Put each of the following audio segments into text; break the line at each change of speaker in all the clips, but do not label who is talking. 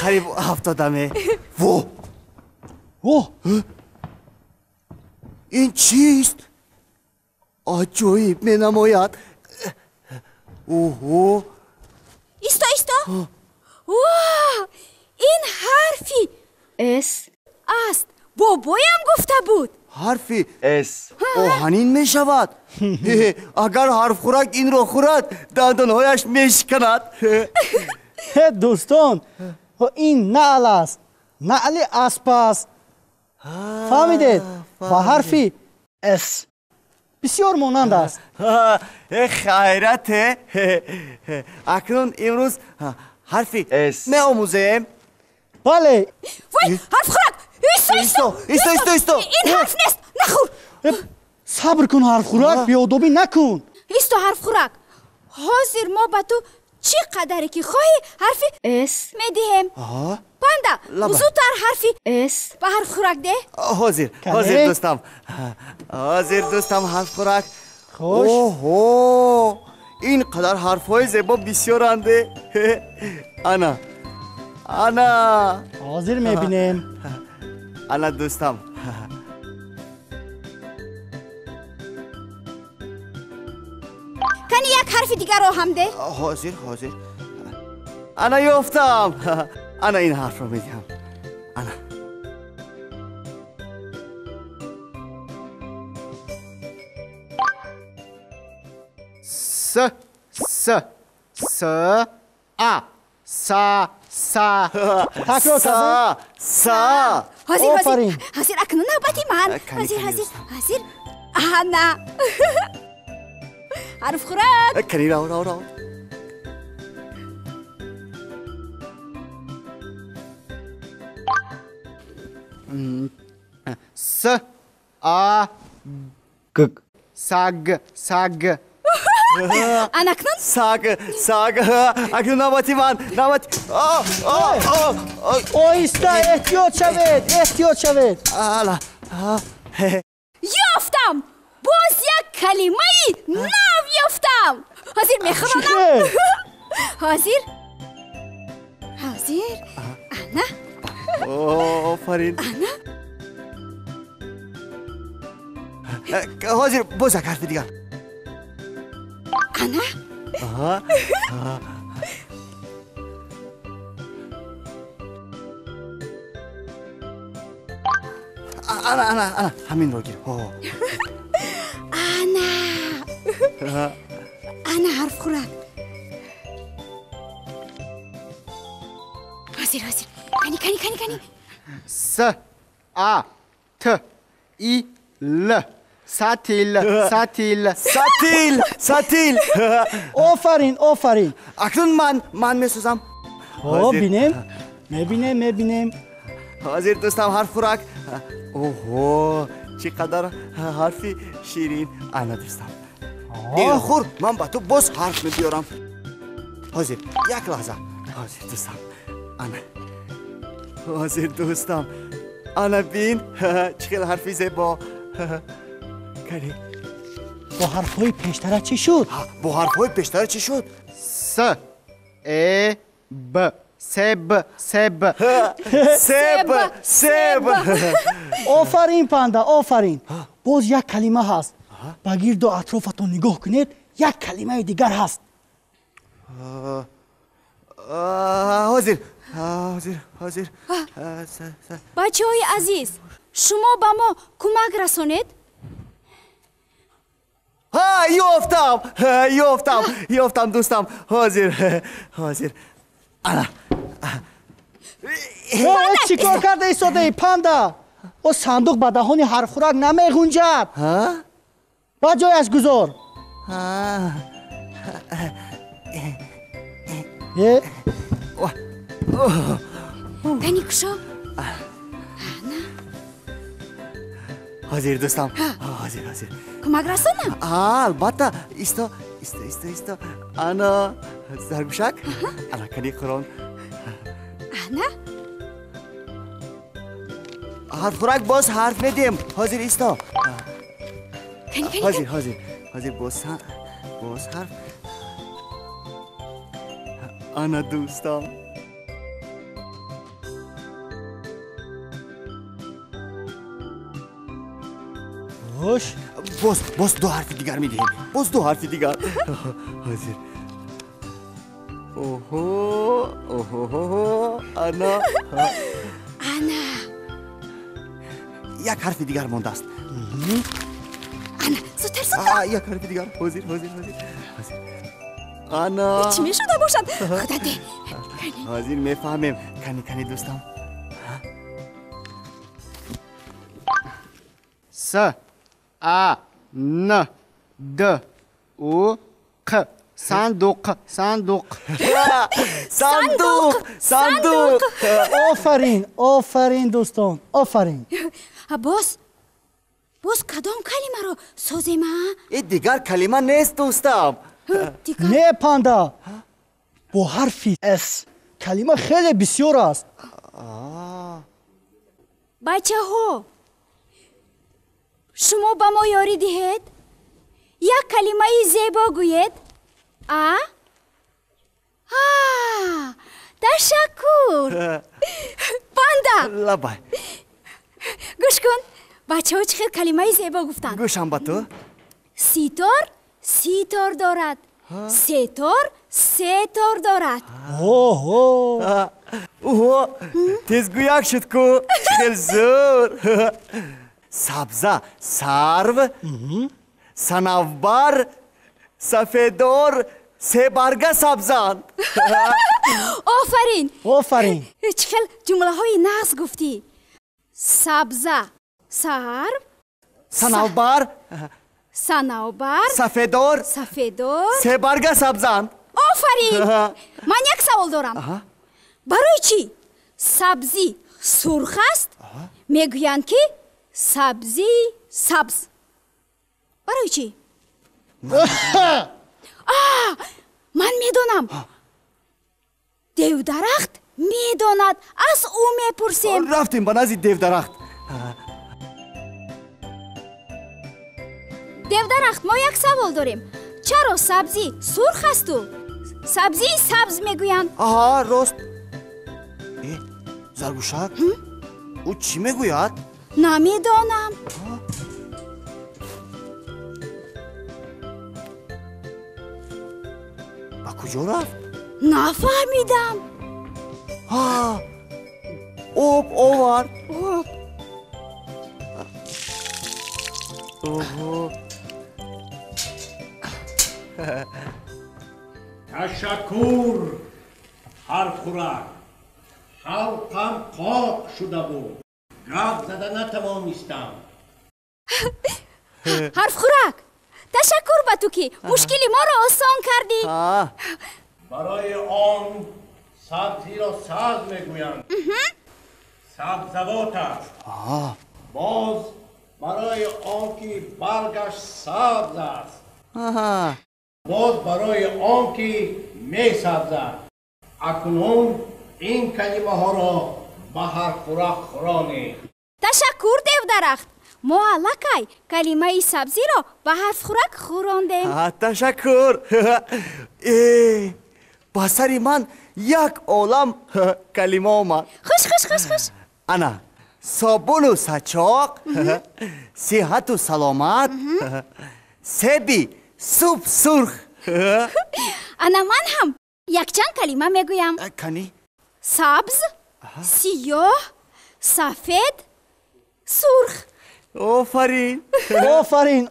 قریب 70 و این چیست؟ عجایب می نماید. اوه
ایستا این حرفی
اس
است. بابایم گفته بود
حرفی
اس
آهنین می شود. اگر حرف خوراک این رو خورد دندانهایش می شکند.
دوستان این نعل است. نعل اسب است. فهمیدید؟ با حرفی اس بسیار مانند است.
خیرته. اکنون امروز حرفی
اس
می آموزیم.
بله.
وای حرف خوراک. ایستا این حرف نیست. نخور.
صبر کن حرف خوراک. بیادبی نکن.
ایستا حرف خوراک. حاضر ما به تو چی قدری که خواهی حرفی
اس
میدیم. پاندا زودتر حرفی
اس
به حرف خوراک ده.
حاضر دوستم حرف خوراک.
خوش.
اوه این قدر حرفهای زیبا بسیارنده. انا
حاضر میبینیم.
انا دوستم.
کنی یک حرف دیگر رو هم ده.
حاضر انا یافتم. انا این حرف رو میدیم. انا
تکرار
حاضر اکنون نوبتی من. حاضر انا حرف خوراک.
کنی رو سگ
انا اکنون
سگ اکنون نوبتی من.
آیسته احتیاط شوید.
یافتم. باز یک کلمه نو یافتم. حاضر میخورم. حاضر انا
آفرین. حاضر باز یک حرف دیگر.
انا
انا همین رو گیر.
انا حرف خوراک. حاضر کنی
ساتیل.
آفرین.
اکنون من میسوزم.
میبینیم.
حاضر دوستم حرف خوراک. اوه چقدر حرفی شیرین. انا دوستم دیگه خور من با تو باز حرف میبیارم. حاضر یک لحظه. حاضر دوستم حاضر دوستم انا بین چقدر حرفی زیبا. کاری
با حرفهای پیشتره چی شد؟
سب.
آفرین پاندا آفرین. باز یک کلمه هست. بگیر و اطرافتون نگاه کنید. یک کلمه دیگر هست.
حاضر.
بچه های عزیز شما با ما کمک رسانید.
یافتم دوستم. حاضر انا
چی کار کرده ایستاده پاندا؟ او صندوق به دهان حرف خوراک نمیگنجد. با جایش گذار.
کنی کشا.
حاضر دوستم. حاضر
کمک رسانم.
البته ایستا انا زرگوشک. انا کنی قرآن.
انا
حرف خوراک باز حرف میدیم. حاضر ایستا. حاضر باز حرف. انا دوستم
خوش
باز دو حرف دیگر میدیم. باز دو حرف دیگر. حاضر. اوهو انا. یک حرف دیگر مونده است.
انا زودتر
یک حرف دیگر. حاضر. انا.
چی میشده باشد؟ خدا ده.
حاضر میفهمیم. کنی دوستم. س ا ن د او ق صندوق.
آفرین دوستان آفرین.
باز کدام کلمه رو سازیم؟
این دیگر کلمه نیست دوستم.
نه پاندا با حرفی اس کلمه خیلی بسیار است.
بچه ها شما با ما یاری دهید یک کلمه زیبا گوید. تشکر پاندا.
لبای
گوش کن بچه ها چقدر کلمه زیبا گفتن.
گوشم با تو.
سیتار دارد. سه تار دارد.
اوه
تزگویک شد کو. خیلی زور. سبزه سرو صنوبر سفیدار سه برگه سبزان.
آفرین چقدر جمله های ناز گفتی. سبزه سرو
صنوبر سفیدار سه برگه سبزان.
آفرین. من یک سوال دارم. برای چی سبزی سرخ است میگویند که سبزی سبز؟ برای چی؟ من میدونم. دیو درخت میداند از او میپرسیم.
رفتیم به نزد دیو درخت.
دیو درخت ما یک سوال داریم. چرا سبزی سرخ است و سبزی سبز میگویند؟
راست. زرگوشک او چی میگوید؟
نمیدانم.
با کجا رفت؟
نفهمیدم.
آب آورد.
تشکر حرف خوراک. حلقم قاق شده بود. گپ زده نتوانستم.
حرف خوراک تشکر به تو که مشکلی ما را آسان کردی.
برای آن سبزی را سبز میگویند. سبزوات است. باز برای آن که برگش سبز است. باز برای آن که می سبزد. اکنون این کلمه ها را به حرف خوراک خورانید.
تشکر دیو درخت. ما لکای کلمه سبزی را به حرف خوراک خوراندیم.
تشکر. با سر من یک عالم کلمه آمد.
خوش.
انا صابون و سچاق صحت و سلامت سبی سوپ سرخ.
انا من هم یک چند کلمه میگویم.
کنی؟
سبز سیاه سفید سرخ.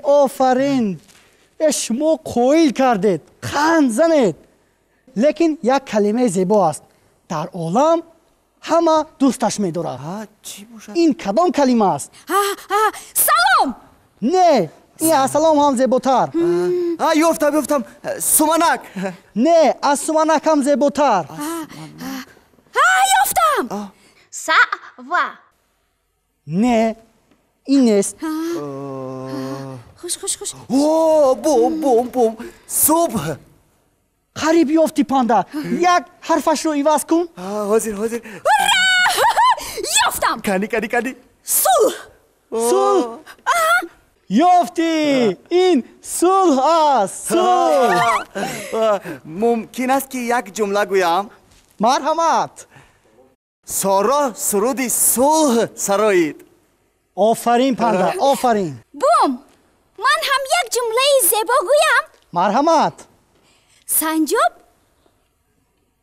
آفرین شما قویل کردید خند زنید. لیکن یک کلمه زیبا است در عالم همه دوستش می‌دارد.
چی باشد؟
این کدام کلمه است؟
سلام.
نه این از سلام هم زیباتر.
یافتم سمنک.
نه از سمنک هم زیباتر.
یافتم سعوا.
نه این نیست.
خوش
بوم صبح.
قریب یافتی پاندا. یک حرفش رو عوض کن.
حاضر.
یافتم.
کنی
صلح. یافتی این صلح است.
ممکن است که یک جمله گویم؟
مرحمت.
سارا سرودی صلح سرایید.
آفرین پاندا آفرین.
بوم من هم یک جمله زیبا گویم.
مرحمت.
سنجاب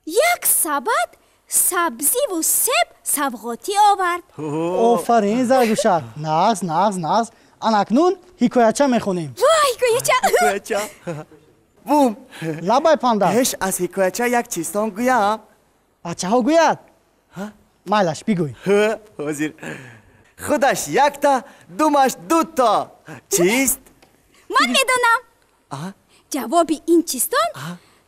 یک سبد سبزی و سب سوغاتی آورد.
آفرین زرگوشک. نغز. اناکنون حکایتچه میخونیم.
وای گویچه.
حکایتچه. بوم
لبای پاندا.
پیش از حکایتچه یک چیستان گویم.
بچه ها گوید. مایلش بگوی.
حاضر. خودش یک تا دومش دو تا. چیست؟
من میدونم. جواب این چیستان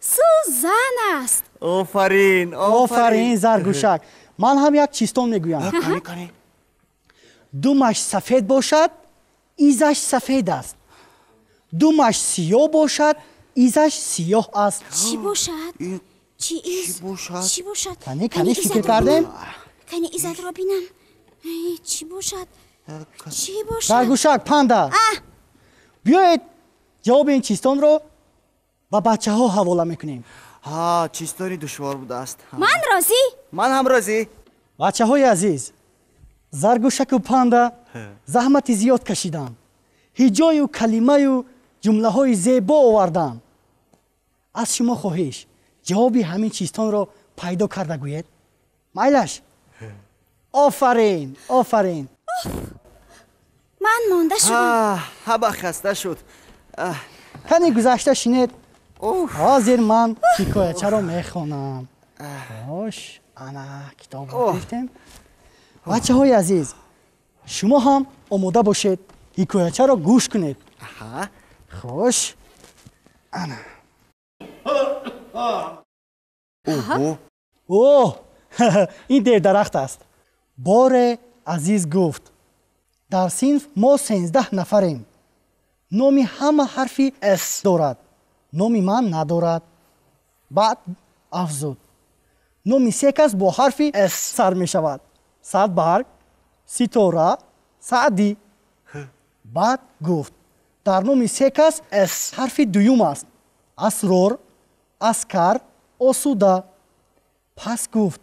سوزن است.
آفرین زرگوشک. من هم یک چیستان میگویم.
کنی.
دومش سفید باشد ایزش سفید است. دومش سیاه باشد ایزش سیاه است.
چی باشد؟ چی باشد؟
کنی فکر کردیم؟
کنی ایزد را بینم. چی باشد؟
زرگوشک پاندا. بیایید جواب این چیستان رو با بچه ها حواله میکنیم.
چیستانی دشوار بوده است.
من راضی.
من هم راضی.
بچه های عزیز، زرگوشک و پاندا زحمت زیاد کشیدن. هجای و کلمه و جمله های زیبا آوردن. از شما خواهش جوابی همین چیستان رو پیدا کرده گوید. مایلش. آفرین.
من مانده شدم.
هبه خسته شد.
کنی گذشته شنید. حاضر من حکایتچه رو میخونم. خوش انا کتاب رو گرفتیم. بچه های عزیز شما هم آماده باشید حکایتچه رو گوش کنید. خوش انا. اوه این دیر درخت است. بار عزیز گفت در صنف ما 13 نفریم. نامی همه حرفی اس دارد. نامی من ندارد. بعد افزود نامی 3 کس با حرفی اس سر می شود. صدبرگ، ستاره، سعدی. بعد گفت در نامی 3 کس اس حرفی دوم است. اسرار، اسکر، آسوده. پس گفت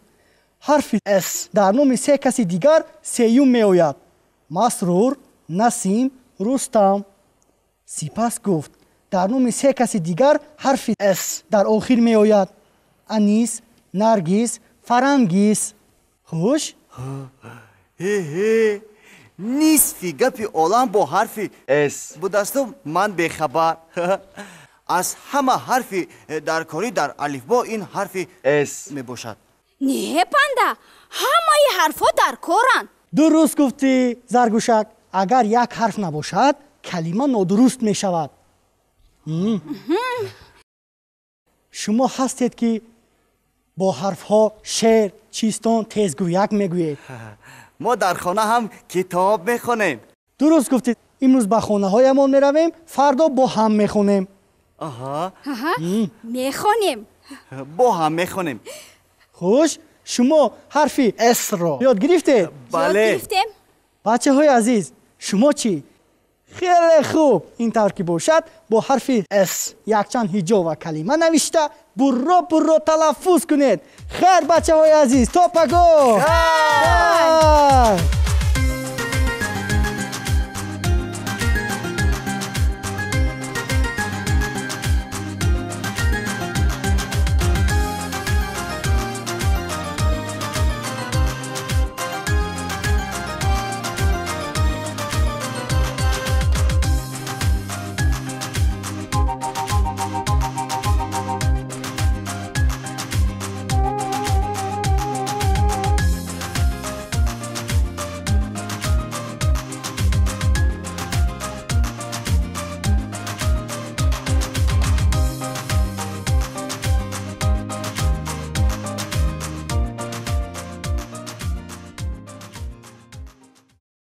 حرفی اس در نام 3 کسی دیگر سیوم می آید. مسرور، نسیم، رستم. سپس گفت در نام 3 کسی دیگر حرفی اس در آخر می آید. انیس، نرگس، فرنگیس. خوش؟
نیسفی گپی عالم با حرفی اس بودستم من بخبر. از همه حرفی در کاری در الفبا این حرفی اس می باشد.
نه پاندا همه حرفا در کارن.
درست گفتی زرگوشک. اگر یک حرف نباشد کلمه نادرست می شود. شما هستید که با حرف ها شعر، چیستان، تیزگویک میگویید.
ما در خانه هم کتاب میخونیم.
درست گفتید. امروز به خانه هایمان میرویم، فردا با هم میخونیم.
میخونیم.
با هم میخونیم.
خوش. شما حرفی اس را یاد گرفتید؟
بله.
بچه های عزیز شما چی؟ خیلی خوب. این طور که باشد با حرفی اس یک چند هجا و کلمه نوشته برو تلفظ کنید. خیر بچه های عزیز تا پگاه.